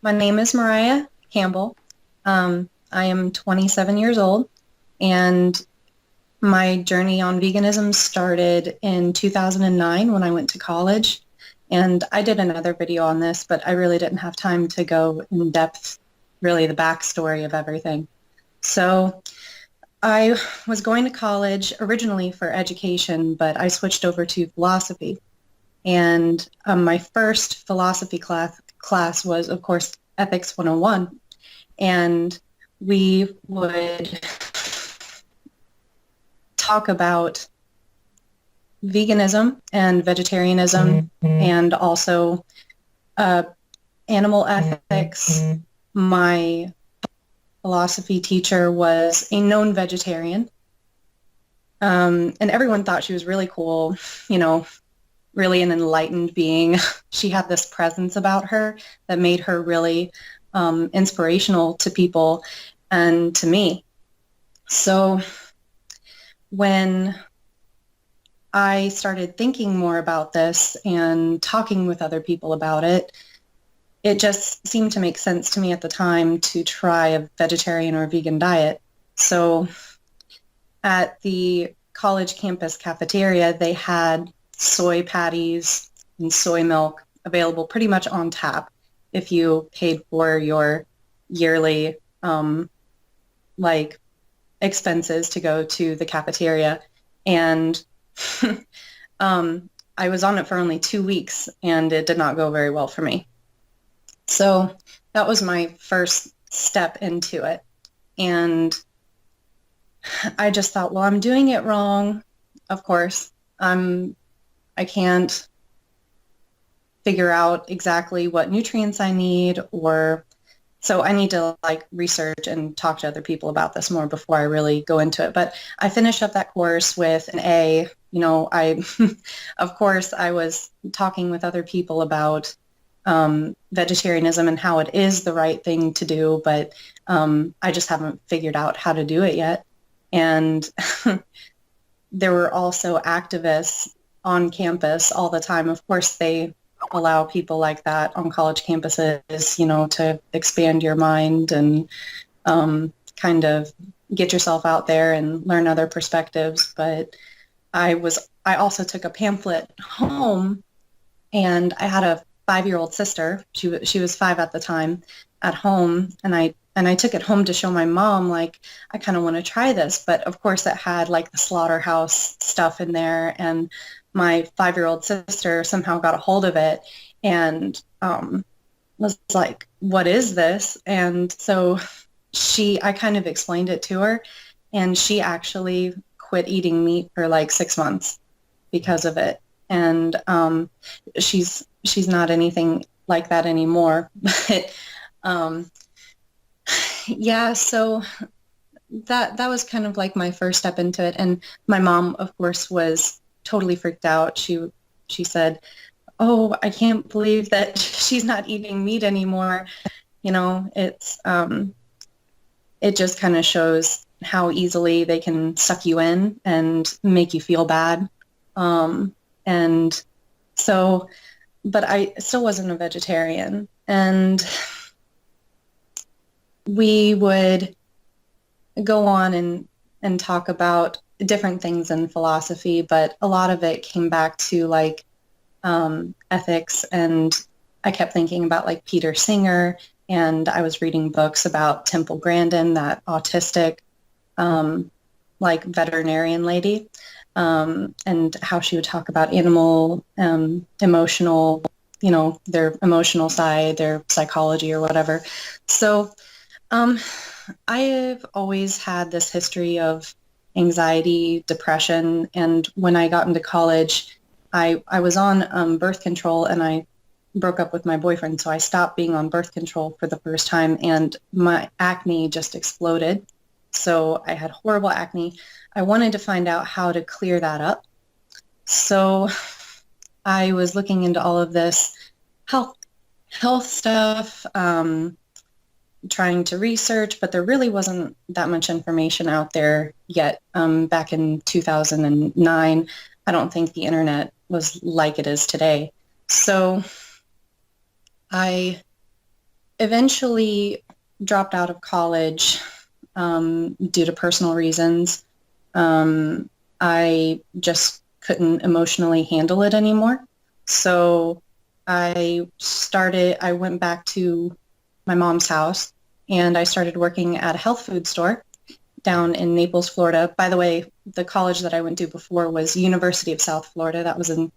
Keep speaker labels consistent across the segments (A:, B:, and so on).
A: My name is Mariah Campbell. I am 27 years old, and my journey on veganism started in 2009 when I went to college. And I did another video on this, but I really didn't have time to go in depth, really the backstory of everything. So I was going to college originally for education, but I switched over to philosophy. And my first philosophy class was, of course, Ethics 101. And we would talk about veganism and vegetarianism and also uh, animal ethics. My philosophy teacher was a known vegetarian. And everyone thought she was really cool, really an enlightened being. She had this presence about her that made her really inspirational to people and to me. So when I started thinking more about this and talking with other people about it, it just seemed to make sense to me at the time to try a vegetarian or vegan diet. So at the college campus cafeteria, they had soy patties and soy milk available pretty much on tap if you paid for your yearly like expenses to go to the cafeteria. And I was on it for only 2 weeks and it did not go very well for me. So that was my first step into it. And I just thought, well, I'm doing it wrong. Of course, I can't figure out exactly what nutrients I need, or so I need to like research and talk to other people about this more before I really go into it. But I finished up that course with an A. I, of course, I was talking with other people about vegetarianism and how it is the right thing to do, but I just haven't figured out how to do it yet. And there were also activists on campus all the time. Of course, they allow people like that on college campuses, to expand your mind and kind of get yourself out there and learn other perspectives. But I also took a pamphlet home, and I had a 5-year-old sister. She was 5 at the time at home, and I took it home to show my mom, like, I kind of want to try this. But of course it had like the slaughterhouse stuff in there, and my 5-year-old sister somehow got a hold of it and was like, what is this? And so I kind of explained it to her, and she actually quit eating meat for like 6 months because of it. And she's not anything like that anymore. But yeah, so that was kind of like my first step into it. And my mom, of course, was totally freaked out. She said, "Oh, I can't believe that she's not eating meat anymore." It's it just kind of shows how easily they can suck you in and make you feel bad. And so, but I still wasn't a vegetarian, and we would go on and talk about different things in philosophy, but a lot of it came back to like ethics, and I kept thinking about like Peter Singer, and I was reading books about Temple Grandin, that autistic like veterinarian lady, and how she would talk about animal emotional, their emotional side, their psychology or whatever. So I've always had this history of anxiety, depression, and when I got into college, I was on birth control, and I broke up with my boyfriend, so I stopped being on birth control for the first time, and my acne just exploded. So I had horrible acne. I wanted to find out how to clear that up. So I was looking into all of this health stuff, trying to research, but there really wasn't that much information out there yet. Back in 2009, I don't think the internet was like it is today. So I eventually dropped out of college due to personal reasons. I just couldn't emotionally handle it anymore. So I went back to my mom's house and I started working at a health food store down in Naples, Florida. By the way, the college that I went to before was University of South Florida. That was in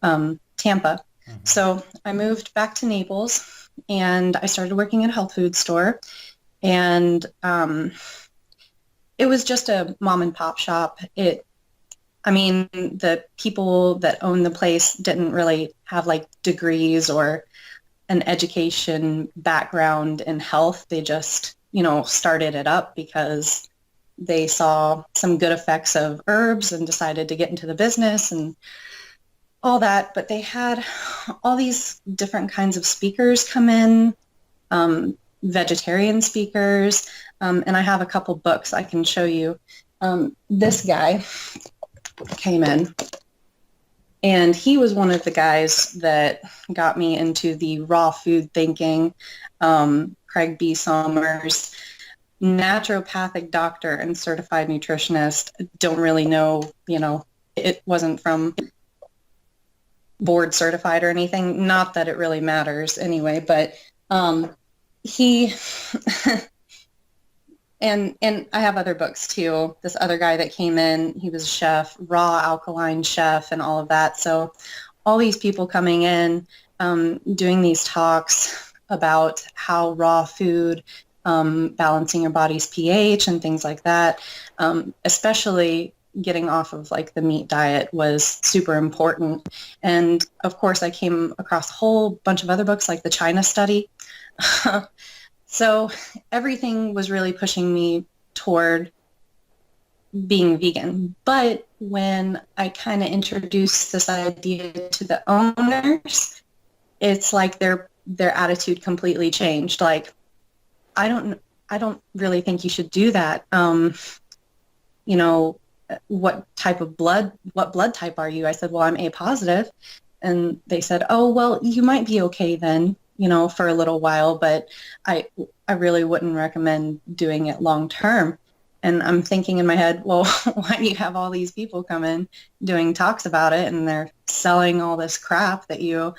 A: Tampa.
B: Mm-hmm.
A: So I moved back to Naples and I started working at a health food store. And it was just a mom and pop shop. The people that owned the place didn't really have like degrees or an education background in health. They just, started it up because they saw some good effects of herbs and decided to get into the business and all that. But they had all these different kinds of speakers come in, vegetarian speakers, and I have a couple books I can show you. This guy came in, and he was one of the guys that got me into the raw food thinking. Craig B. Somers, naturopathic doctor and certified nutritionist. Don't really know, it wasn't from board certified or anything. Not that it really matters anyway, but he and I have other books too. This other guy that came in, he was a chef, raw alkaline chef and all of that. So all these people coming in, doing these talks about how raw food, balancing your body's pH and things like that, especially getting off of like the meat diet was super important. And of course I came across a whole bunch of other books like the China Study. So everything was really pushing me toward being vegan. But when I kind of introduced this idea to the owners, it's like their attitude completely changed. Like, I don't really think you should do that. What blood type are you? I said, well, I'm A positive. And they said, oh, well, you might be okay then, for a little while, but I really wouldn't recommend doing it long term. And I'm thinking in my head, well, why do you have all these people come in doing talks about it and they're selling all this crap that you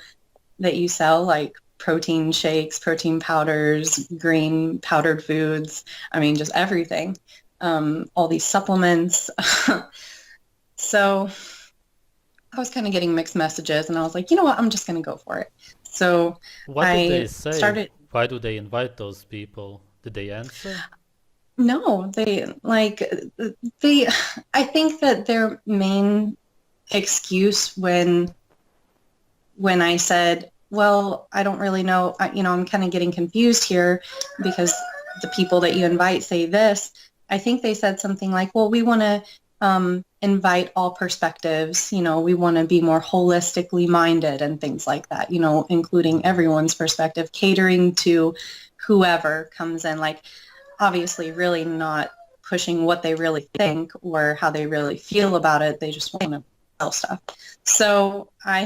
A: sell, like protein shakes, protein powders, green powdered foods. I mean, just everything. All these supplements. So I was kind of getting mixed messages and I was like, you know what, I'm just going to go for it. So
B: What did they
A: I
B: say?
A: started.
B: Why do they invite those people? Did they answer?
A: No, I think that their main excuse when I said, well, I don't really know, I'm kind of getting confused here because the people that you invite say this. I think they said something like, well, we want to invite all perspectives, we want to be more holistically minded and things like that, including everyone's perspective, catering to whoever comes in, like obviously really not pushing what they really think or how they really feel about it. They just want to sell stuff. So I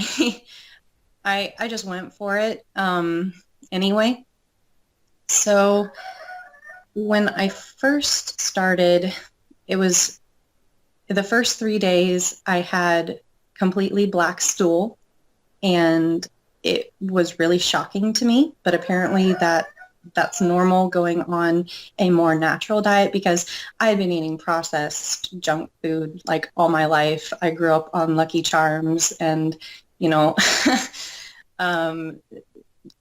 A: just went for it anyway. So when I first started, it was the first 3 days I had completely black stool, and it was really shocking to me, but apparently that's normal going on a more natural diet because I had been eating processed junk food like all my life. I grew up on Lucky Charms and,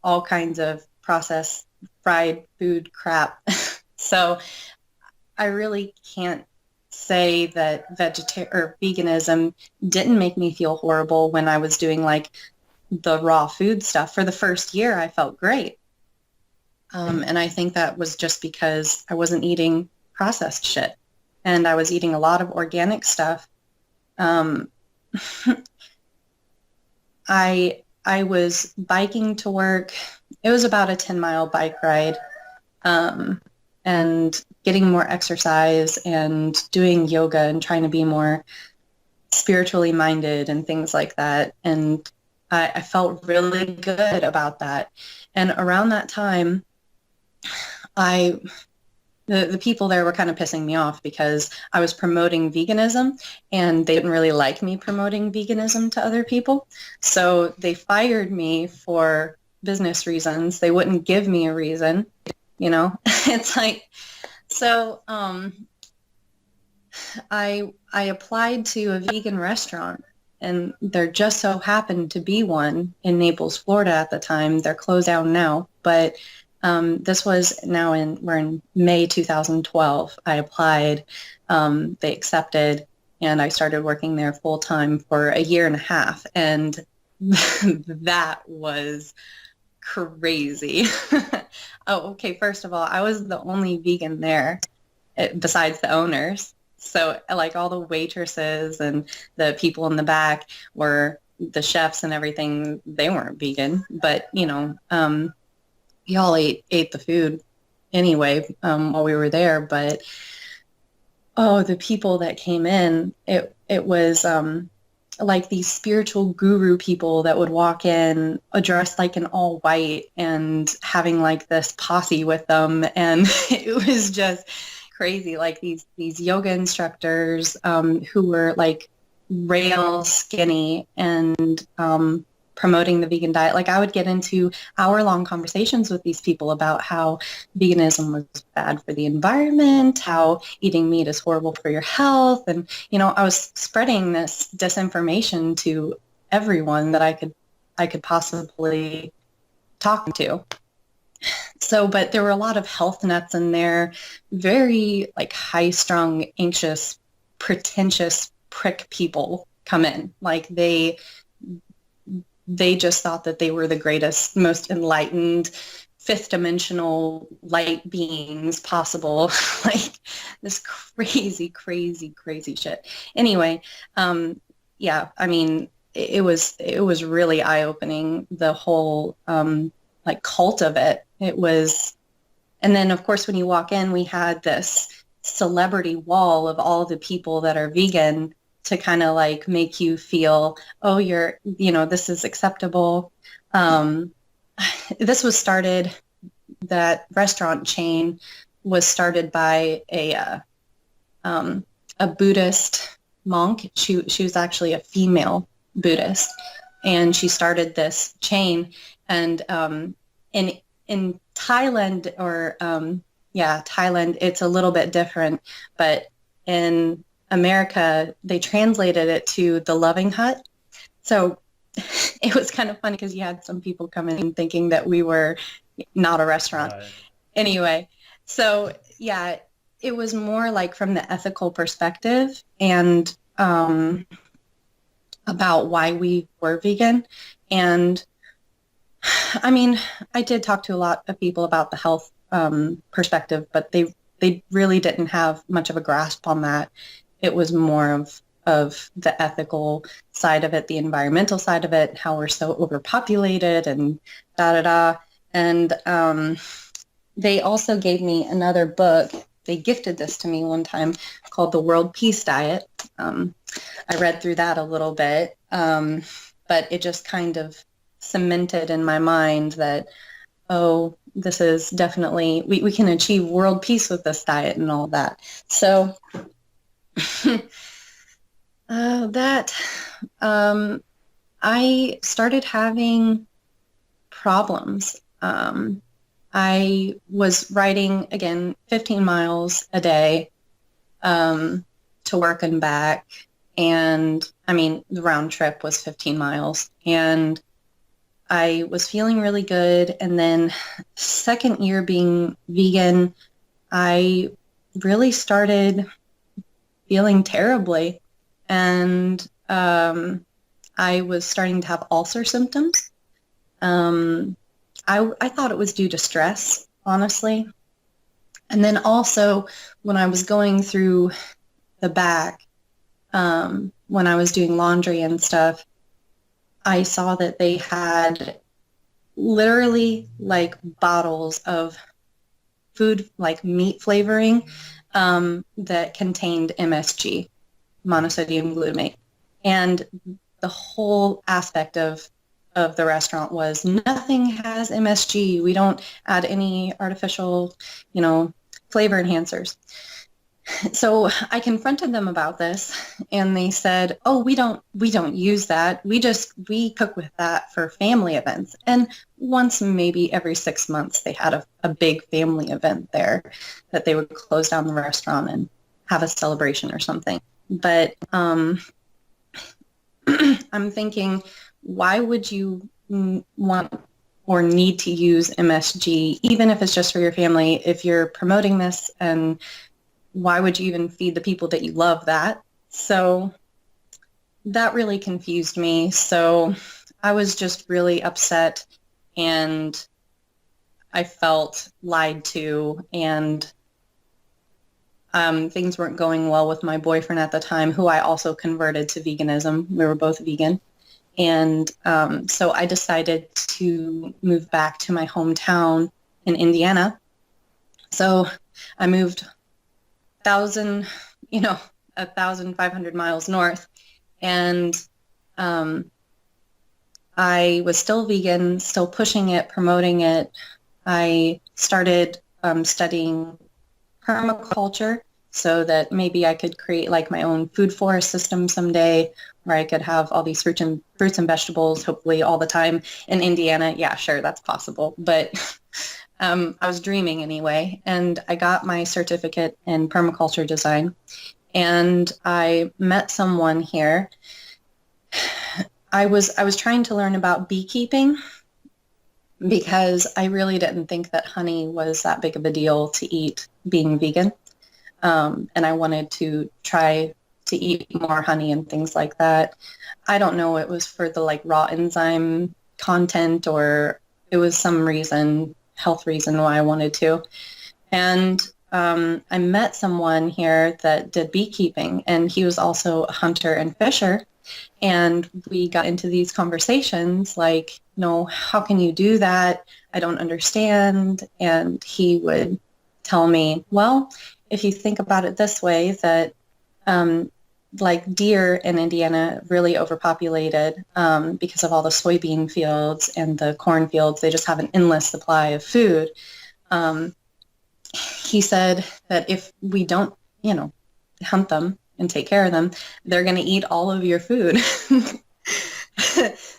A: all kinds of processed fried food crap. So I really can't say that veganism didn't make me feel horrible when I was doing like the raw food stuff. For the first year, I felt great. And I think that was just because I wasn't eating processed shit and I was eating a lot of organic stuff. I was biking to work. It was about a 10-mile bike ride, and getting more exercise and doing yoga and trying to be more spiritually minded and things like that. And I felt really good about that. And around that time, I the people there were kind of pissing me off because I was promoting veganism and they didn't really like me promoting veganism to other people. So they fired me for business reasons. They wouldn't give me a reason, you know. It's like so I applied to a vegan restaurant and there just so happened to be one in Naples, Florida at the time. They're closed down now, but this was we're in May 2012. I applied, they accepted, and I started working there full time for a year and a half. And that was crazy. Oh, okay. First of all, I was the only vegan there besides the owners. So like all the waitresses and the people in the back were the chefs and everything. They weren't vegan, but we all ate the food anyway while we were there. But oh, the people that came in, it was like these spiritual guru people that would walk in dressed like in all white and having like this posse with them, and it was just crazy. Like these yoga instructors who were like rail skinny and promoting the vegan diet. Like I would get into hour-long conversations with these people about how veganism was bad for the environment, how eating meat is horrible for your health. And, I was spreading this disinformation to everyone that I could possibly talk to. So, but there were a lot of health nuts in there, very like high-strung, anxious, pretentious prick people come in. Like they just thought that they were the greatest, most enlightened, fifth dimensional light beings possible. Like this crazy, crazy, crazy shit. Anyway, yeah, I mean, it was really eye-opening, the whole like cult of it. It was, and then of course when you walk in, we had this celebrity wall of all the people that are vegan to kind of like make you feel, oh, this is acceptable. This was started, that restaurant chain was started by a Buddhist monk. She was actually a female Buddhist, and she started this chain. And in Thailand, or Thailand, it's a little bit different, but in America, they translated it to the Loving Hut. So it was kind of funny because you had some people come in thinking that we were not a restaurant.
B: Right.
A: Anyway, so yeah, it was more like from the ethical perspective and about why we were vegan. And I mean, I did talk to a lot of people about the health perspective, but they really didn't have much of a grasp on that. It was more of the ethical side of it, the environmental side of it, how we're so overpopulated and da-da-da. And they also gave me another book. They gifted this to me one time called The World Peace Diet. I read through that a little bit, but it just kind of cemented in my mind that, oh, this is definitely, we can achieve world peace with this diet and all that. So I started having problems. I was riding, again, 15 miles a day to work and back. And I mean, the round trip was 15 miles. And I was feeling really good. And then second year being vegan, I really started feeling terribly. And I was starting to have ulcer symptoms. I thought it was due to stress, honestly. And then also when I was going through the back, when I was doing laundry and stuff, I saw that they had literally like bottles of food, like meat flavoring, that contained MSG, monosodium glutamate. And the whole aspect of of the restaurant was nothing has MSG. We don't add any artificial, flavor enhancers. So I confronted them about this, and they said, "Oh, we don't use that. We cook with that for family events." And once maybe every 6 months, they had a big family event there that they would close down the restaurant and have a celebration or something. But I'm thinking, why would you want or need to use MSG, even if it's just for your family, if you're promoting this, and why would you even feed the people that you love that? So that really confused me. So I was just really upset, and I felt lied to, and things weren't going well with my boyfriend at the time, who I also converted to veganism. We were both vegan. And so I decided to move back to my hometown in Indiana. So I moved 1,500 miles north, and I was still vegan, still pushing it, promoting it. I started studying permaculture so that maybe I could create like my own food forest system someday, where I could have all these fruits and vegetables, hopefully all the time in Indiana. Yeah, sure, that's possible. But I was dreaming anyway, and I got my certificate in permaculture design, and I met someone here. I was trying to learn about beekeeping because I really didn't think that honey was that big of a deal to eat being vegan. And I wanted to try to eat more honey and things like that. I don't know, it was for the like raw enzyme content, or it was some reason, health reason why I wanted to. And I met someone here that did beekeeping, and he was also a hunter and fisher. And we got into these conversations like, how can you do that? I don't understand. And he would tell me, well, if you think about it this way, that like deer in Indiana really overpopulated because of all the soybean fields and the corn fields. They just have an endless supply of food. He said that if we don't, hunt them and take care of them, they're going to eat all of your food.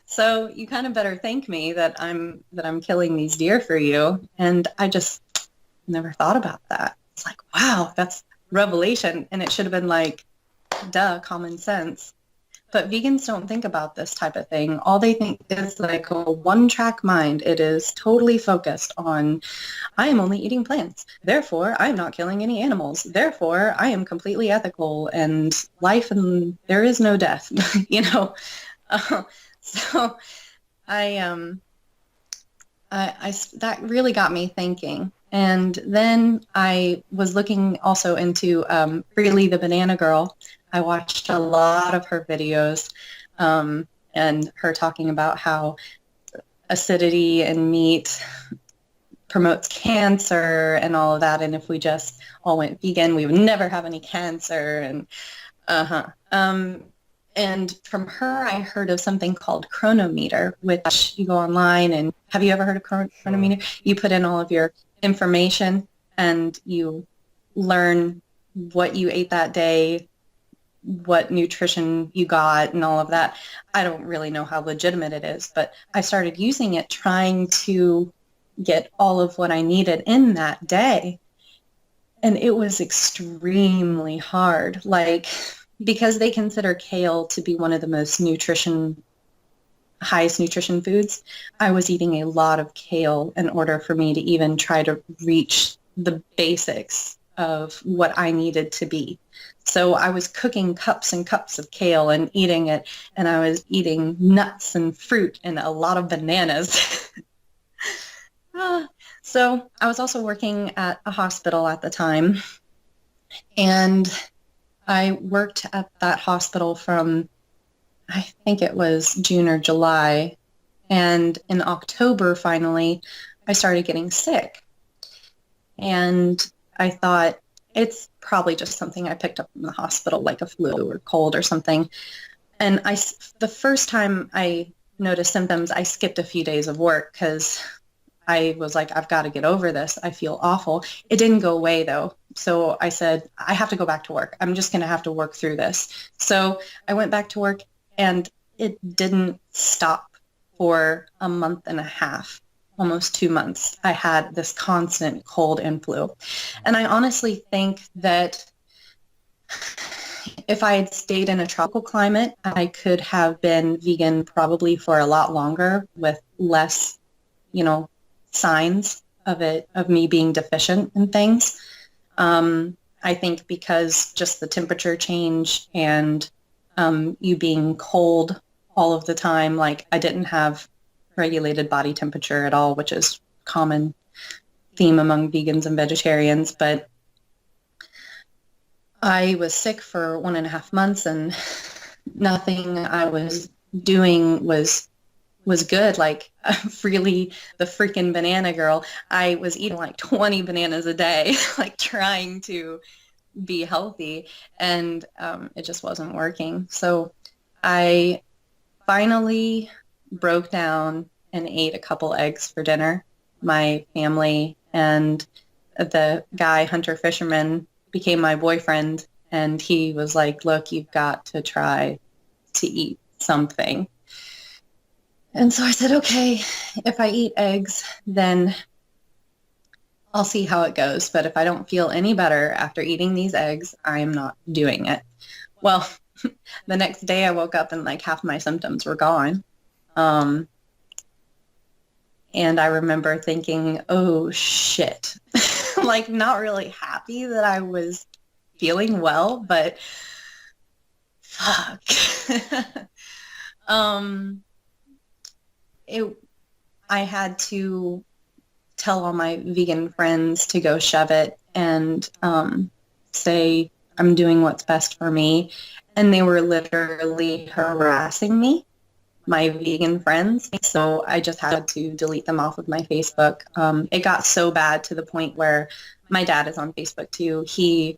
A: So you kind of better thank me that I'm killing these deer for you. And I just never thought about that. It's like, wow, that's revelation. And it should have been like, duh, common sense. But vegans don't think about this type of thing. All they think is like a one-track mind. It is totally focused on, I am only eating plants. Therefore, I am not killing any animals. Therefore, I am completely ethical, and life, and there is no death, So I that really got me thinking. And then I was looking also into Freely the Banana Girl. I watched a lot of her videos, and her talking about how acidity in meat promotes cancer and all of that. And if we just all went vegan, we would never have any cancer. And and from her, I heard of something called Chronometer, which you go online, and have you ever heard of Chronometer? You put in all of your information, and you learn what you ate that day, what nutrition you got, and all of that. I don't really know how legitimate it is, but I started using it, trying to get all of what I needed in that day. And it was extremely hard, because they consider kale to be one of the most highest nutrition foods. I was eating a lot of kale in order for me to even try to reach the basics of what I needed to be. So I was cooking cups and cups of kale and eating it, and I was eating nuts and fruit and a lot of bananas. So I was also working at a hospital at the time, and I worked at that hospital from, I think it was June or July, and in October, finally, I started getting sick. And I thought, it's probably just something I picked up from the hospital, like a flu or cold or something. And the first time I noticed symptoms, I skipped a few days of work because I was like, I've got to get over this. I feel awful. It didn't go away though. So I said, I have to go back to work. I'm just going to have to work through this. So I went back to work and it didn't stop for a month and a half, almost 2 months. I had this constant cold and flu. And I honestly think that if I had stayed in a tropical climate, I could have been vegan probably for a lot longer with less, you know, signs of it, of me being deficient in things. I think because just the temperature change and you being cold all of the time, like I didn't have regulated body temperature at all, which is common theme among vegans and vegetarians. But I was sick for 1.5 months and nothing I was doing was good. Like really the freaking banana girl. I was eating like 20 bananas a day, like trying to be healthy, and it just wasn't working. So I finally broke down and ate a couple eggs for dinner. My family and the guy, Hunter Fisherman, became my boyfriend, and he was like, look, you've got to try to eat something. And so I said, okay, if I eat eggs, then I'll see how it goes. But if I don't feel any better after eating these eggs, I am not doing it. Well, the next day I woke up and like half my symptoms were gone. Um, and I remember thinking, oh shit, like not really happy that I was feeling well, but fuck. um, it, I had to tell all my vegan friends to go shove it and say I'm doing what's best for me. And they were literally harassing me, my vegan friends. So I just had to delete them off of my Facebook. It got so bad to the point where my dad is on Facebook too. He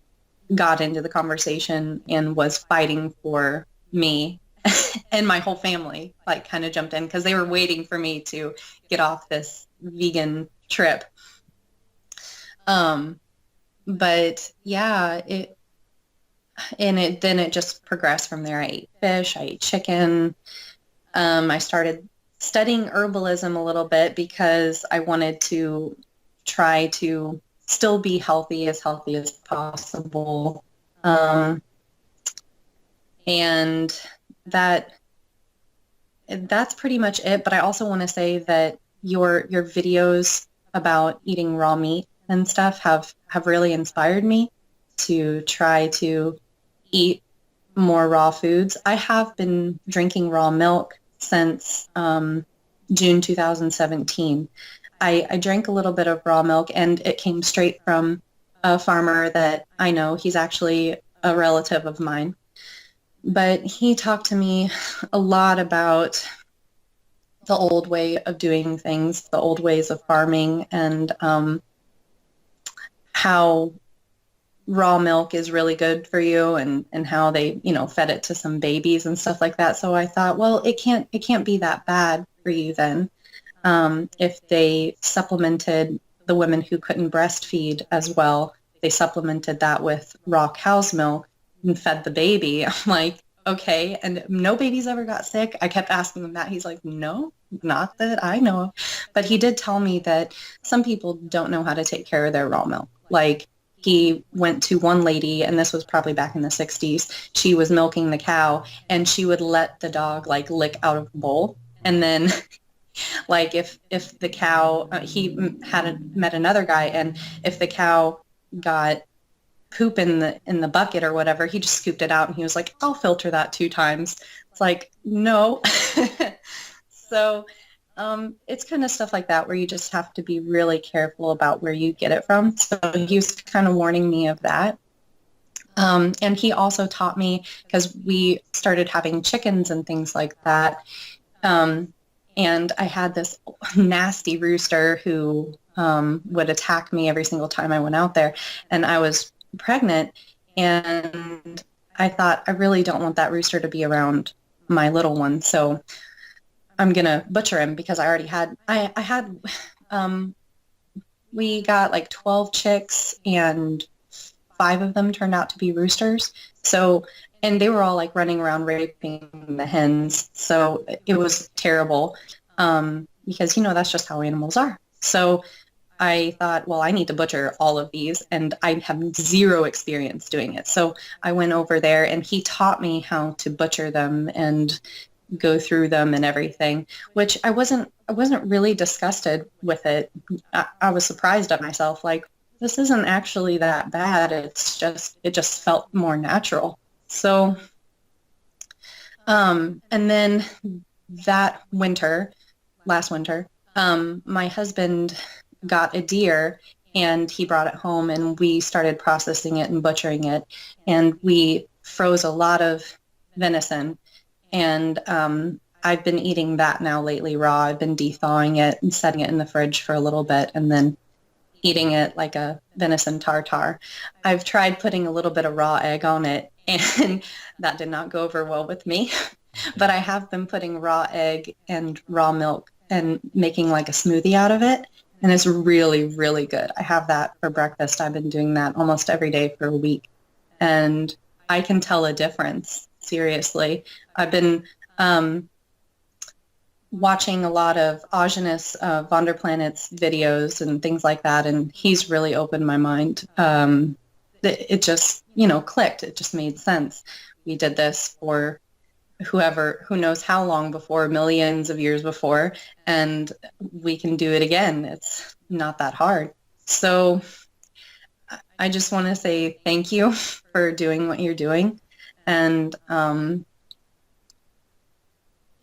A: got into the conversation and was fighting for me and my whole family, like kind of jumped in because they were waiting for me to get off this vegan trip. But yeah, then it just progressed from there. I ate fish, I ate chicken. I started studying herbalism a little bit because I wanted to try to still be healthy as possible. And that's pretty much it. But I also want to say that your videos about eating raw meat and stuff have really inspired me to try to eat more raw foods. I have been drinking raw milk since June 2017. I drank a little bit of raw milk, and it came straight from a farmer that I know. He's actually a relative of mine. But he talked to me a lot about the old way of doing things, the old ways of farming, and how raw milk is really good for you, and how they, fed it to some babies and stuff like that. So I thought, well, it can't be that bad for you then, if they supplemented the women who couldn't breastfeed as well. They supplemented that with raw cow's milk and fed the baby. I'm like, okay. And no babies ever got sick. I kept asking him that. He's like, no, not that I know of. But he did tell me that some people don't know how to take care of their raw milk. Like, he went to one lady, and this was probably back in the 60s. She was milking the cow, and she would let the dog like lick out of the bowl. And then like if the cow, he met another guy, and if the cow got poop in the bucket or whatever, he just scooped it out, and he was like, I'll filter that 2 times. It's like, no. So it's kind of stuff like that where you just have to be really careful about where you get it from. So he was kind of warning me of that. And he also taught me, because we started having chickens and things like that. And I had this nasty rooster who would attack me every single time I went out there. And I was pregnant, and I thought, I really don't want that rooster to be around my little one. So I'm gonna butcher him because I had um we got like 12 chicks and five of them turned out to be roosters. So, and they were all like running around raping the hens. So it was terrible because, that's just how animals are. So I thought, well, I need to butcher all of these, and I have zero experience doing it. So I went over there and he taught me how to butcher them and go through them and everything, which I wasn't really disgusted with it. I was surprised at myself, like, this isn't actually that bad. It just felt more natural. So, and then that winter, last winter, my husband got a deer and he brought it home and we started processing it and butchering it. And we froze a lot of venison. And I've been eating that now lately raw. I've been thawing it and setting it in the fridge for a little bit and then eating it like a venison tartare. I've tried putting a little bit of raw egg on it, and that did not go over well with me. But I have been putting raw egg and raw milk and making like a smoothie out of it. And it's really, really good. I have that for breakfast. I've been doing that almost every day for a week. And I can tell a difference, seriously. I've been watching a lot of Augenis von der Planet's videos and things like that, and he's really opened my mind. It just, clicked. It just made sense. We did this for who knows how long before, millions of years before, and we can do it again. It's not that hard. So I just want to say thank you for doing what you're doing. And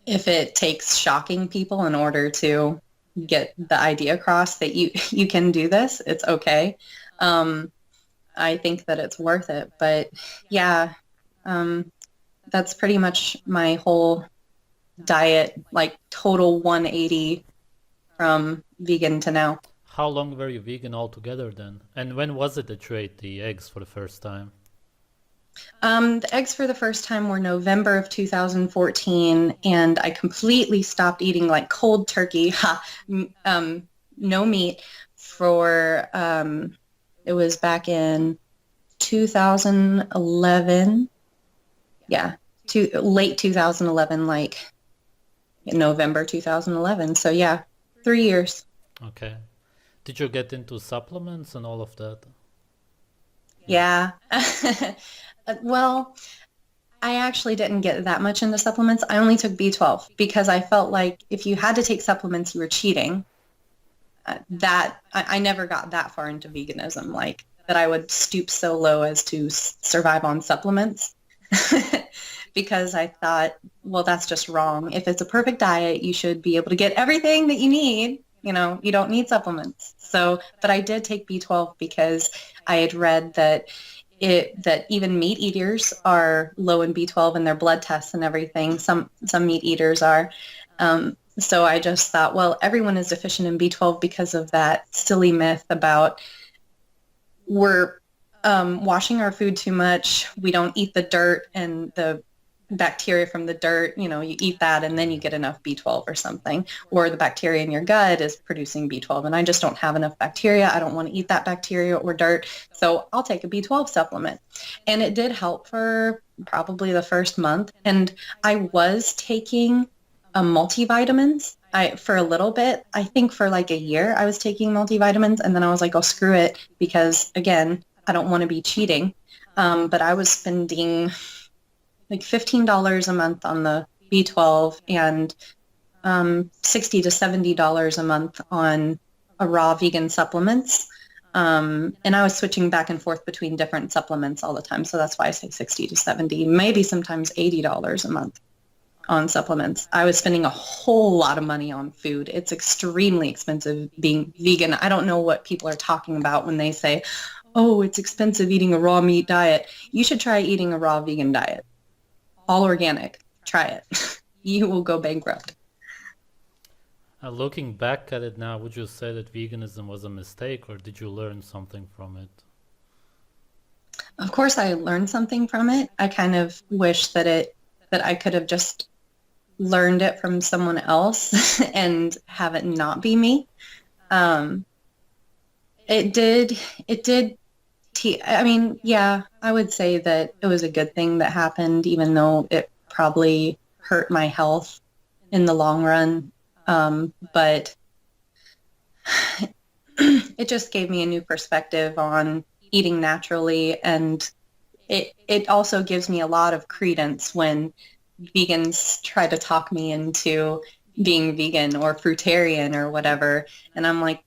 A: if it takes shocking people in order to get the idea across that you can do this, it's okay. I think that it's worth it. But yeah, that's pretty much my whole diet, like total 180 from vegan to now.
B: How long were you vegan altogether then? And when was it that you ate the eggs for the first time?
A: The eggs for the first time were November of 2014, and I completely stopped eating like cold turkey, no meat for, it was back in 2011. Yeah, late 2011, like in November 2011. So yeah, 3 years.
B: Okay. Did you get into supplements and all of that?
A: Yeah. Well, I actually didn't get that much into supplements. I only took B12 because I felt like if you had to take supplements, you were cheating. I never got that far into veganism, like that I would stoop so low as to survive on supplements because I thought, well, that's just wrong. If it's a perfect diet, you should be able to get everything that you need. You don't need supplements. So, but I did take B12 because I had read that even meat eaters are low in B12 in their blood tests and everything. Some meat eaters are. So I just thought, well, everyone is deficient in B12 because of that silly myth about we're washing our food too much. We don't eat the dirt and the bacteria from the dirt. You eat that and then you get enough B12 or something. Or the bacteria in your gut is producing B12. And I just don't have enough bacteria. I don't want to eat that bacteria or dirt. So I'll take a B12 supplement. And it did help for probably the first month. And I was taking multivitamins. For a little bit, I think for like a year, I was taking multivitamins, and then I was like, oh, screw it, because again, I don't want to be cheating. But I was spending like $15 a month on the B12 and $60 to $70 a month on a raw vegan supplements. And I was switching back and forth between different supplements all the time. So that's why I say 60 to 70, maybe sometimes $80 a month on supplements. I was spending a whole lot of money on food. It's extremely expensive being vegan. I don't know what people are talking about when they say, oh, it's expensive eating a raw meat diet. You should try eating a raw vegan diet. All organic. Try it. You will go bankrupt.
B: Looking back at it now, would you say that veganism was a mistake, or did you learn something from it?
A: Of course, I learned something from it. I kind of wish that I could have just learned it from someone else and have it not be me. Um, it did, it did I mean, yeah, I would say that it was a good thing that happened, even though it probably hurt my health in the long run. But it just gave me a new perspective on eating naturally, and it also gives me a lot of credence when vegans try to talk me into being vegan or fruitarian or whatever. And I'm like,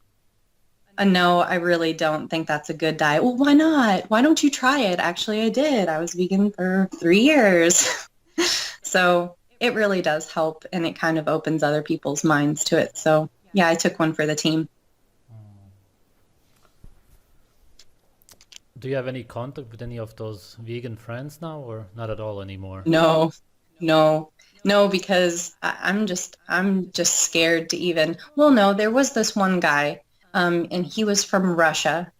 A: no, I really don't think that's a good diet. Well, why not? Why don't you try it? Actually, I did. I was vegan for 3 years. So it really does help, and it kind of opens other people's minds to it. So yeah, I took one for the team.
B: Do you have any contact with any of those vegan friends now, or not at all anymore?
A: No, no, no, because I'm just scared to even, well, no, there was this one guy, and he was from Russia,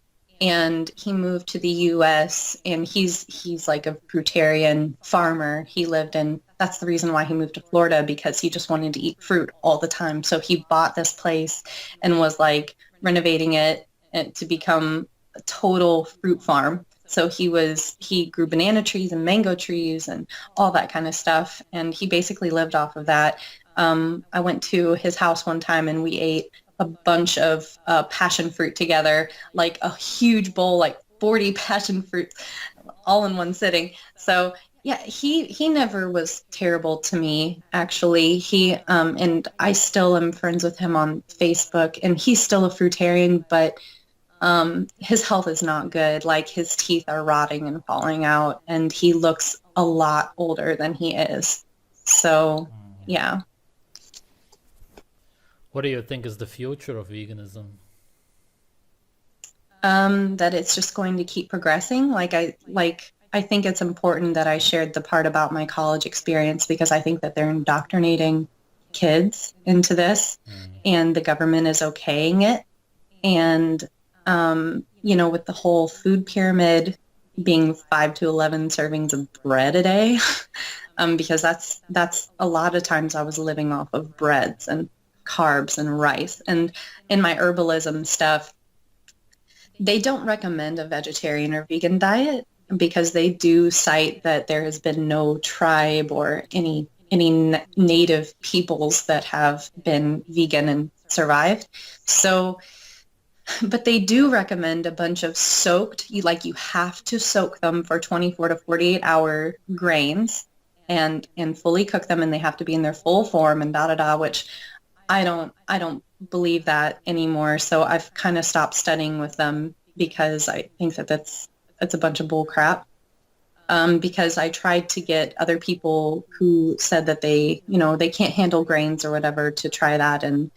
A: and he moved to the US, and he's like a fruitarian farmer. He lived in, that's the reason why he moved to Florida, because he just wanted to eat fruit all the time. So he bought this place and was like renovating it and to become a total fruit farm. So he grew banana trees and mango trees and all that kind of stuff. And he basically lived off of that. I went to his house one time and we ate a bunch of passion fruit together, like a huge bowl, like 40 passion fruits all in one sitting. So yeah, he never was terrible to me, actually. And I still am friends with him on Facebook, and he's still a fruitarian, but his health is not good. Like his teeth are rotting and falling out, and he looks a lot older than he is. So, yeah.
B: What do you think is the future of veganism?
A: That it's just going to keep progressing. I think it's important that I shared the part about my college experience because I think that they're indoctrinating kids into this,
B: Mm.
A: and the government is okaying it. And with the whole food pyramid being 5 to 11 servings of bread a day, because that's a lot of times I was living off of breads and carbs and rice. And in my herbalism stuff, they don't recommend a vegetarian or vegan diet because they do cite that there has been no tribe or any native peoples that have been vegan and survived. So but they do recommend a bunch of soaked, you have to soak them for 24 to 48-hour grains and fully cook them, and they have to be in their full form and da da da, which I don't believe that anymore. So I've kind of stopped studying with them because I think that that's a bunch of bull crap. Because I tried to get other people who said that they can't handle grains or whatever to try that, and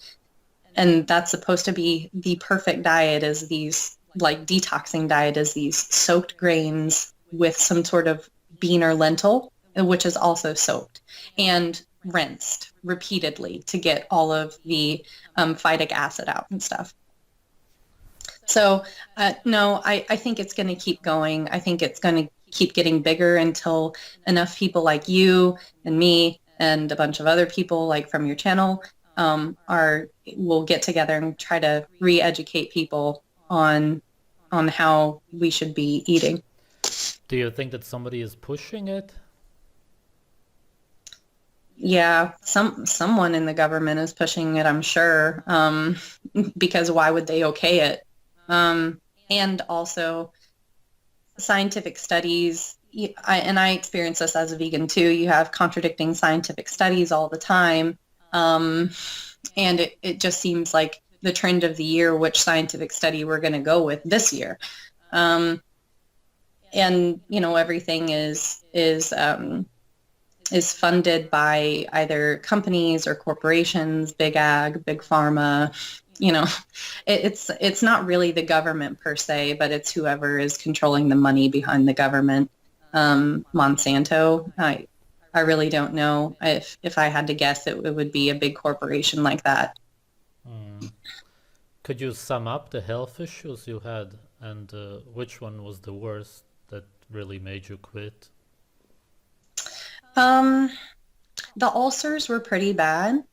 A: that's supposed to be the perfect diet, is these like detoxing diet, is these soaked grains with some sort of bean or lentil, which is also soaked and rinsed repeatedly to get all of the phytic acid out and stuff. So no, I think it's going to keep going. I think it's going to keep getting bigger until enough people like you and me and a bunch of other people like from your channel are will get together and try to re-educate people on how we should be eating.
B: Do you think that somebody is pushing it?
A: Yeah, someone in the government is pushing it, I'm sure, because why would they okay it? And also scientific studies, and I experience this as a vegan too. You have contradicting scientific studies all the time. And it just seems like the trend of the year, which scientific study we're going to go with this year. Um, and everything is funded by either companies or corporations, big ag, big pharma. You know, it's not really the government per se, but it's whoever is controlling the money behind the government. Monsanto, I really don't know. If I had to guess, it would be a big corporation like that.
B: Mm. Could you sum up the health issues you had and which one was the worst that really made you quit?
A: Um, the ulcers were pretty bad.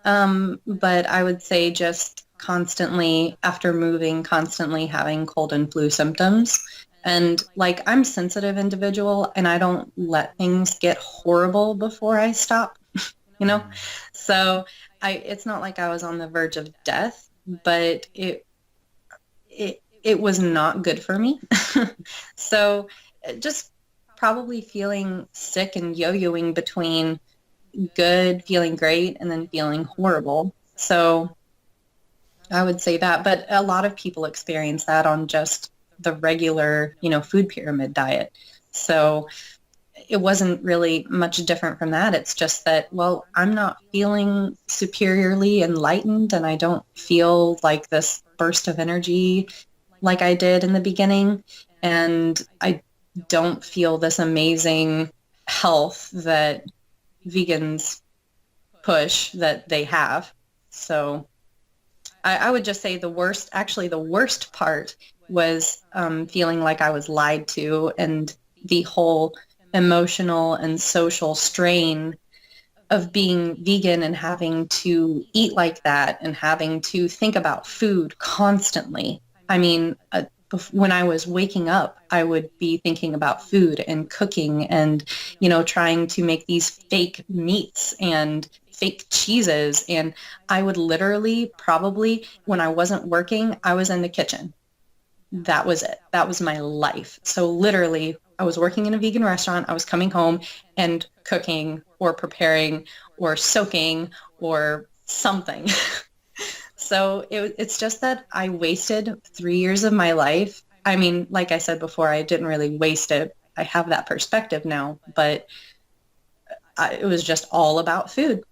A: But I would say just constantly after moving, constantly having cold and flu symptoms. And like I'm a sensitive individual and I don't let things get horrible before I stop, you know?
B: Mm.
A: So it's not like I was on the verge of death, but it was not good for me. So just probably feeling sick and yo-yoing between good, feeling great, and then feeling horrible. So I would say that, but a lot of people experience that on just the regular, food pyramid diet. So it wasn't really much different from that. It's just that, well, I'm not feeling superiorly enlightened and I don't feel like this burst of energy like I did in the beginning. And I don't feel this amazing health that vegans push that they have. So I would just say actually the worst part was feeling like I was lied to and the whole emotional and social strain of being vegan and having to eat like that and having to think about food constantly. I mean, when I was waking up, I would be thinking about food and cooking and, trying to make these fake meats and fake cheeses. And I would literally probably, when I wasn't working, I was in the kitchen. That was it. That was my life. So literally, I was working in a vegan restaurant. I was coming home and cooking or preparing or soaking or something. So it's just that I wasted 3 years of my life. I mean, like I said before, I didn't really waste it. I have that perspective now, but it was just all about food.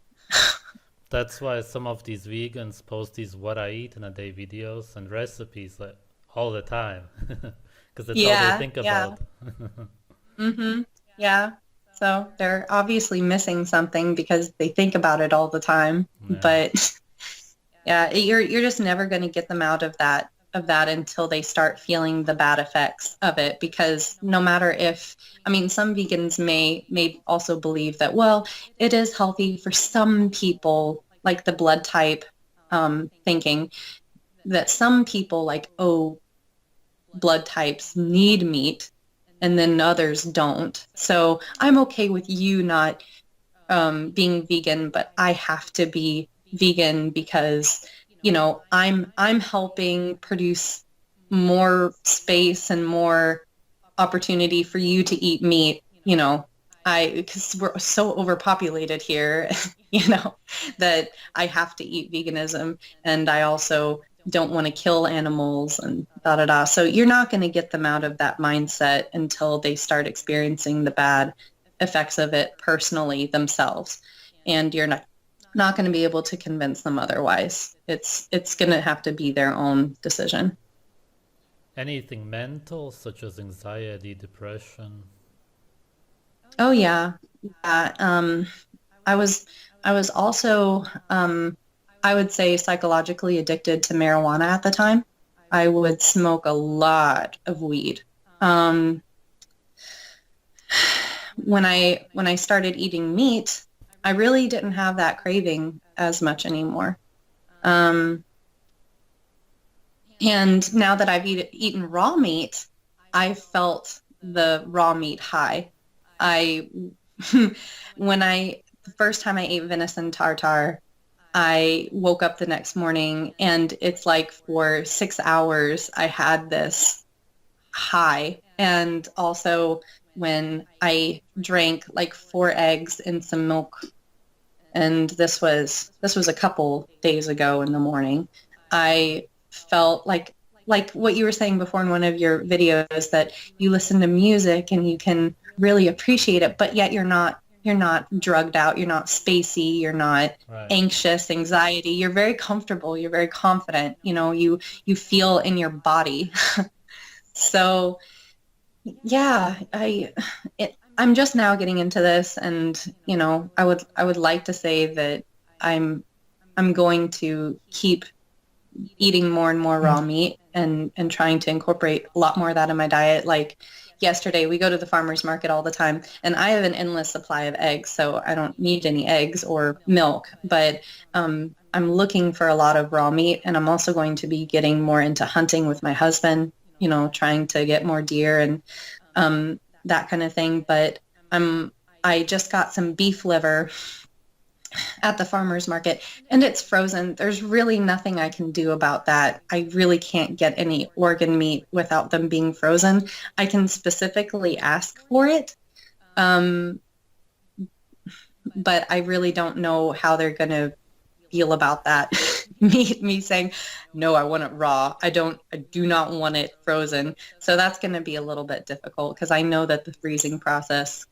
B: That's why some of these vegans post these what I eat in a day videos and recipes like all the time, because that's all they
A: Yeah,
B: think
A: yeah.
B: about.
A: Mm-hmm. Yeah. So they're obviously missing something because they think about it all the time.
B: Yeah.
A: But yeah, you're just never going to get them out of that until they start feeling the bad effects of it. Because no matter if, I mean, some vegans may also believe that, well, it is healthy for some people, like the blood type thinking that some people like, oh, blood types need meat and then others don't. So I'm okay with you not being vegan, but I have to be vegan because, I'm helping produce more space and more opportunity for you to eat meat, because we're so overpopulated here, that I have to eat veganism. And I also don't want to kill animals and da da da. So you're not going to get them out of that mindset until they start experiencing the bad effects of it personally themselves. And you're not going to be able to convince them otherwise. It's going to have to be their own decision.
B: Anything mental, such as anxiety, depression.
A: Oh yeah. Yeah. I was I was also I would say psychologically addicted to marijuana at the time. I would smoke a lot of weed. Um, when I started eating meat, I really didn't have that craving as much anymore. Um, and now that I've eaten raw meat, I felt the raw meat high. I the first time I ate venison tartare, I woke up the next morning and it's like for 6 hours I had this high. And also when I drank like 4 eggs and some milk, and this was a couple days ago in the morning, I felt like what you were saying before in one of your videos, that you listen to music and you can really appreciate it, but yet you're not drugged out, you're not spacey, you're not
B: Right.
A: anxious, anxiety, you're very comfortable, you're very confident, you feel in your body. So yeah, I'm just now getting into this, and I would like to say that I'm I'm going to keep eating more and more raw meat and trying to incorporate a lot more of that in my diet. Like yesterday, we go to the farmer's market all the time, and I have an endless supply of eggs, so I don't need any eggs or milk. But I'm looking for a lot of raw meat, and I'm also going to be getting more into hunting with my husband, trying to get more deer and that kind of thing. But I just got some beef liver at the farmer's market and it's frozen. There's really nothing I can do about that. I really can't get any organ meat without them being frozen. I can specifically ask for it, um, but I really don't know how they're going to feel about that. me saying, no, I want it raw. I do not want it frozen. So that's going to be a little bit difficult because I know that the freezing process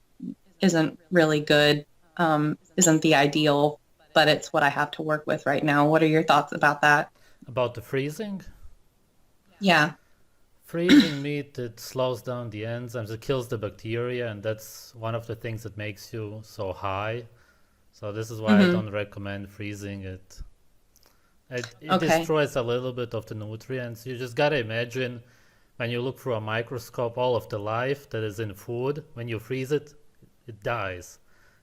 A: isn't really good, isn't the ideal, but it's what I have to work with right now. What are your thoughts about that?
B: About the freezing?
A: Yeah.
B: Freezing meat, it slows down the enzymes, it kills the bacteria, and that's one of the things that makes you so high. So this is why I
A: Mm-hmm.
B: don't recommend freezing it. It
A: Okay.
B: destroys a little bit of the nutrients. You just gotta imagine when you look through a microscope, all of the life that is in food, when you freeze it, it dies.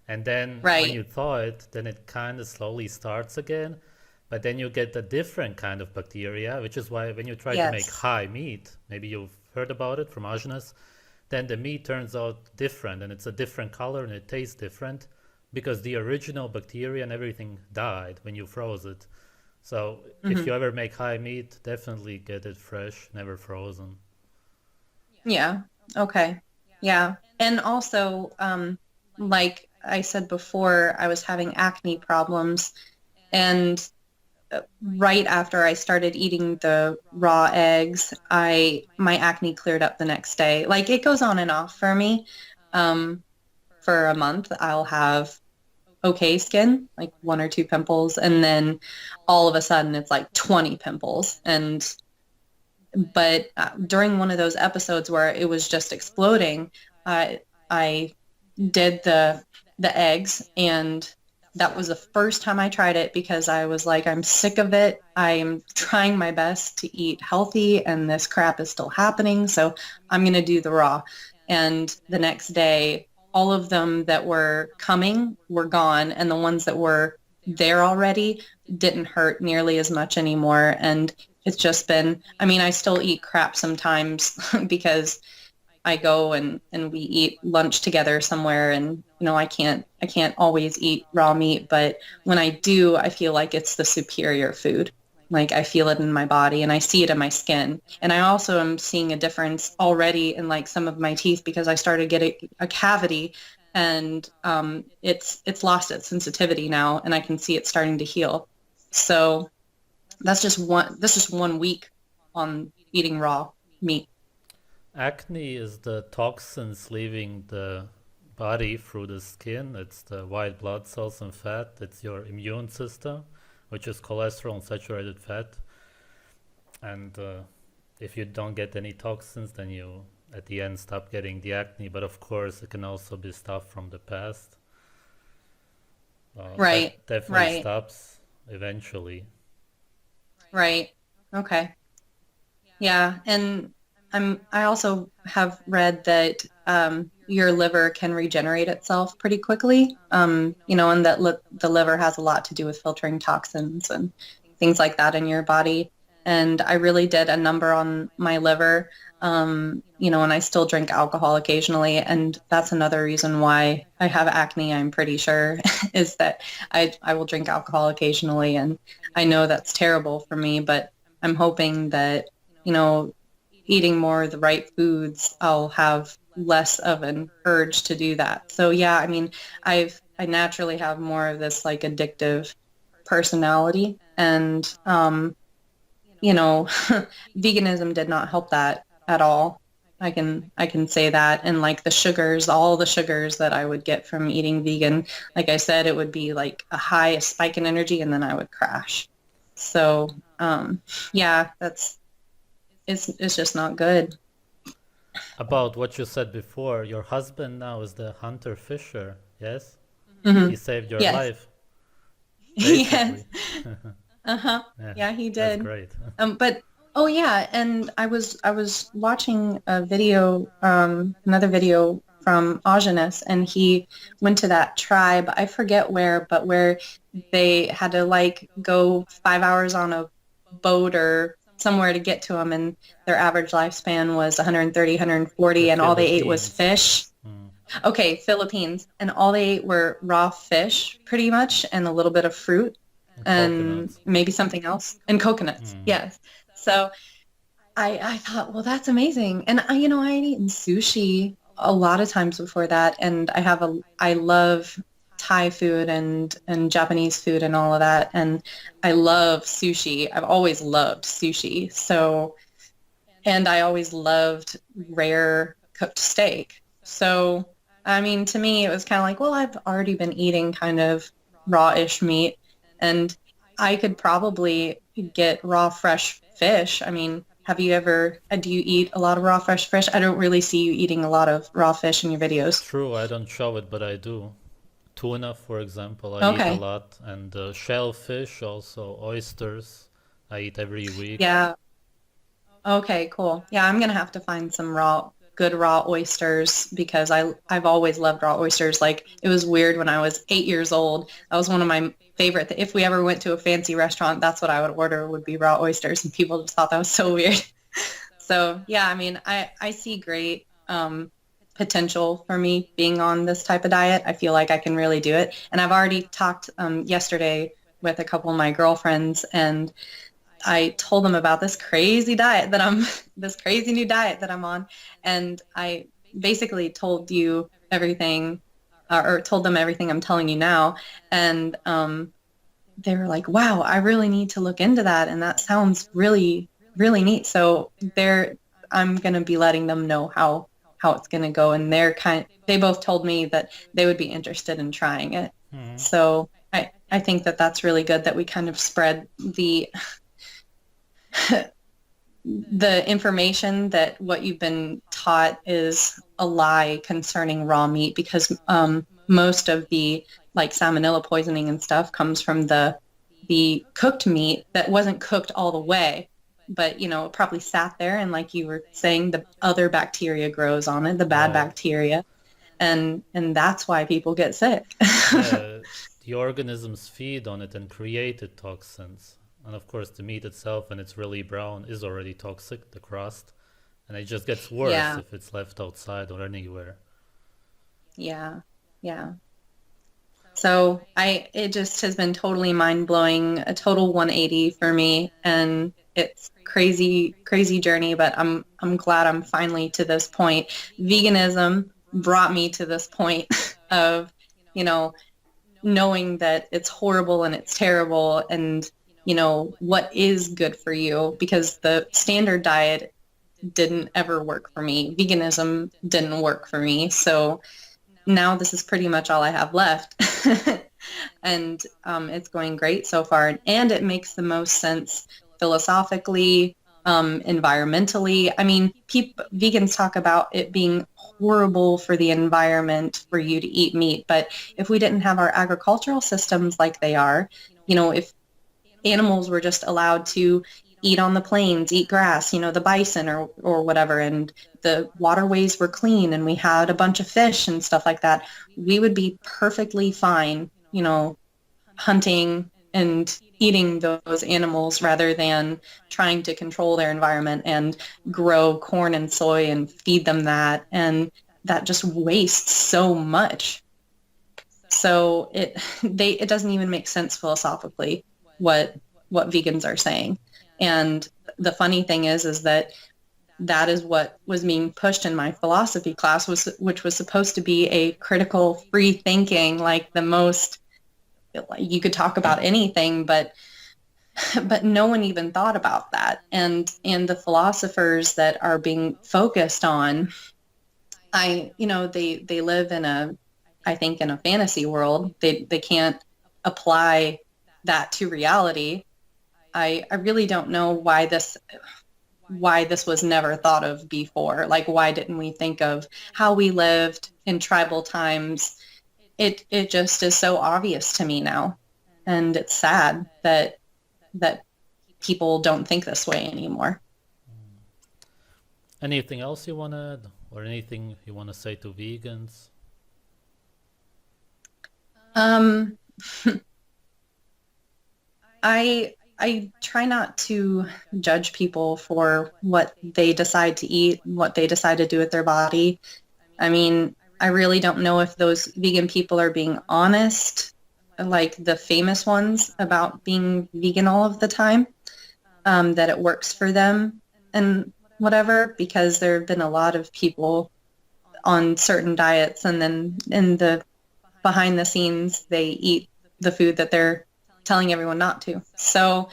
B: And then when
A: Right.
B: you thaw it, then it kind of slowly starts again. But then you get a different kind of bacteria, which is why when you try to make
A: Yes.
B: high meat, maybe you've heard about it from Ajnas, then the meat turns out different and it's a different color and it tastes different because the original bacteria and everything died when you froze it. So if
A: Mm-hmm.
B: you ever make high meat, definitely get it fresh, never frozen.
A: Yeah. Okay. Yeah. And also, like I said before, I was having acne problems, and right after I started eating the raw eggs, I my acne cleared up the next day. Like it goes on and off for me. Um, for a month, I'll have okay skin, like one or two pimples, and then all of a sudden it's like 20 pimples. And but during one of those episodes where it was just exploding, I did the eggs, and that was the first time I tried it because I was like, I'm sick of it. I'm trying my best to eat healthy and this crap is still happening. So I'm going to do the raw. And the next day, all of them that were coming were gone. And the ones that were there already didn't hurt nearly as much anymore. And it's just been, I mean, I still eat crap sometimes because I go and we eat lunch together somewhere, and I can't always eat raw meat, but when I do, I feel like it's the superior food. Like I feel it in my body and I see it in my skin. And I also am seeing a difference already in like some of my teeth because I started getting a cavity, and it's lost its sensitivity now and I can see it starting to heal. So that's just one week on eating raw meat.
B: Acne is the toxins leaving the body through the skin. It's the white blood cells and fat. It's your immune system, which is cholesterol and saturated fat. And if you don't get any toxins, then you at the end stop getting the acne. But of course, it can also be stuff from the past.
A: Right,
B: That definitely
A: right,
B: stops eventually.
A: right. Okay. Yeah, and I also have read that your liver can regenerate itself pretty quickly. And that the liver has a lot to do with filtering toxins and things like that in your body. And I really did a number on my liver. And I still drink alcohol occasionally, and that's another reason why I have acne, I'm pretty sure, is that I will drink alcohol occasionally, and I know that's terrible for me, but I'm hoping that, you know, eating more of the right foods, I'll have less of an urge to do that. So yeah, I mean, I naturally have more of this like addictive personality, and veganism did not help that at all. I can say that. And like the sugars, all the sugars that I would get from eating vegan, like I said, it would be like a spike in energy and then I would crash. So yeah, it's just not good.
B: About what you said before, your husband now is the hunter fisher, yes?
A: Hmm.
B: He saved your
A: Yes.
B: life,
A: Yes.
B: basically.
A: Uh-huh.
B: Yeah,
A: Yeah, he
B: that's
A: did.
B: great.
A: But oh yeah, and I was watching a video, another video from Augenis, and he went to that tribe. I forget where, but where they had to like go 5 hours on a boat or somewhere to get to them, and their average lifespan was 130,
B: The
A: 140, and all they ate was
B: Philippines.
A: fish.
B: Mm.
A: Okay, Philippines, and all they ate were raw fish, pretty much, and a little bit of fruit,
B: And
A: and
B: coconuts.
A: maybe something else, and coconuts.
B: Mm.
A: Yes. So I thought, well, that's amazing. And I had eaten sushi a lot of times before that, and I love Thai food and Japanese food and all of that, and I love sushi. I've always loved sushi. So, and I always loved rare cooked steak. So, I mean, to me, it was kind of like, well, I've already been eating kind of raw-ish meat, and I could probably get raw fresh fish. I mean, do you eat a lot of raw fresh fish? I don't really see you eating a lot of raw fish in your videos.
B: True, I don't show it, but I do. Tuna, for example, I eat a
A: Okay.
B: lot, and shellfish, also oysters, I eat every week.
A: Yeah. Okay, cool. Yeah, I'm gonna have to find some good raw oysters because I've always loved raw oysters. Like it was weird when I was 8 years old. That was one of my favorite. If we ever went to a fancy restaurant, that's what I would order would be raw oysters, and people just thought that was so weird. So yeah, I mean, I see great potential for me being on this type of diet. I feel like I can really do it, and I've already talked yesterday with a couple of my girlfriends, and I told them about this crazy diet that I'm, this crazy new diet that I'm on. And I basically told you everything, or told them everything I'm telling you now. And they were like, wow, I really need to look into that. And that sounds really, really neat. So I'm going to be letting them know how it's going to go. And they both told me that they would be interested in trying it.
B: Mhm.
A: So I think that that's really good that we kind of spread the information that what you've been taught is a lie concerning raw meat because most of the like salmonella poisoning and stuff comes from the cooked meat that wasn't cooked all the way, but it probably sat there and like you were saying, the other bacteria grows on it, the bad
B: Right.
A: bacteria, and that's why people get sick.
B: Yeah, the organisms feed on it and created toxins. And of course, the meat itself, when it's really brown, is already toxic, the crust. And it just gets worse
A: Yeah,
B: if it's left outside or anywhere.
A: yeah, yeah. So it just has been totally mind blowing, a total 180 for me, and it's crazy, crazy journey. But I'm glad I'm finally to this point. Veganism brought me to this point of, you know, knowing that it's horrible and it's terrible, and what is good for you because the standard diet didn't ever work for me. Veganism didn't work for me, so now this is pretty much all I have left. And it's going great so far. And it makes the most sense philosophically, environmentally. I mean, vegans talk about it being horrible for the environment for you to eat meat. But if we didn't have our agricultural systems like they are, if animals were just allowed to eat on the plains, eat grass, the bison or whatever, and the waterways were clean and we had a bunch of fish and stuff like that, we would be perfectly fine, hunting and eating those animals rather than trying to control their environment and grow corn and soy and feed them that. And that just wastes so much. So it doesn't even make sense philosophically what what vegans are saying. And the funny thing is that is what was being pushed in my philosophy class, which was supposed to be a critical free thinking, like the most, like you could talk about anything, but no one even thought about that. And the philosophers that are being focused on, they live in I think in a fantasy world. They can't apply that to reality. I really don't know why this was never thought of before. Like, why didn't we think of how we lived in tribal times? It just is so obvious to me now. And it's sad that that people don't think this way anymore.
B: Anything else you want to add, or anything you want to say to vegans?
A: Um, I try not to judge people for what they decide to eat, what they decide to do with their body. I mean, I really don't know if those vegan people are being honest, like the famous ones about being vegan all of the time, that it works for them and whatever, because there have been a lot of people on certain diets and then in the behind the scenes they eat the food that they're telling everyone not to. So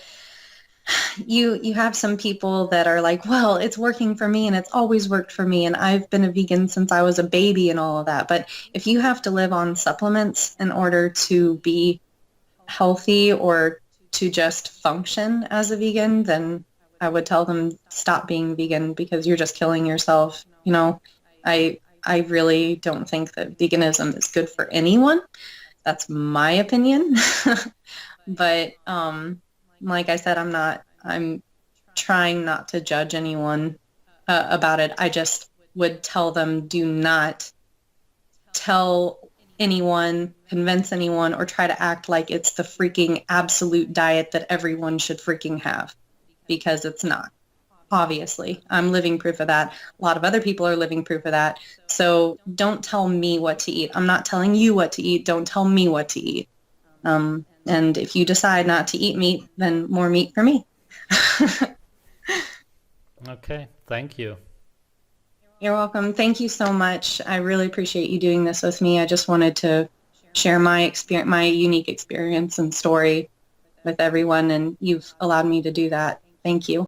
A: you have some people that are like, well, it's working for me and it's always worked for me and I've been a vegan since I was a baby and all of that. But if you have to live on supplements in order to be healthy or to just function as a vegan, then I would tell them stop being vegan because you're just killing yourself. You know, I really don't think that veganism is good for anyone. That's my opinion. But like I said, I'm trying not to judge anyone about it. I just would tell them do not tell anyone, convince anyone, or try to act like it's the freaking absolute diet that everyone should freaking have, because it's not. Obviously, I'm living proof of that. A lot of other people are living proof of that. So don't tell me what to eat. I'm not telling you what to eat. Don't tell me what to eat. And if you decide not to eat meat, then more meat for me.
B: Okay, thank you.
A: You're welcome. Thank you so much. I really appreciate you doing this with me. I just wanted to share my experience, my unique experience and story with everyone, and you've allowed me to do that. Thank you.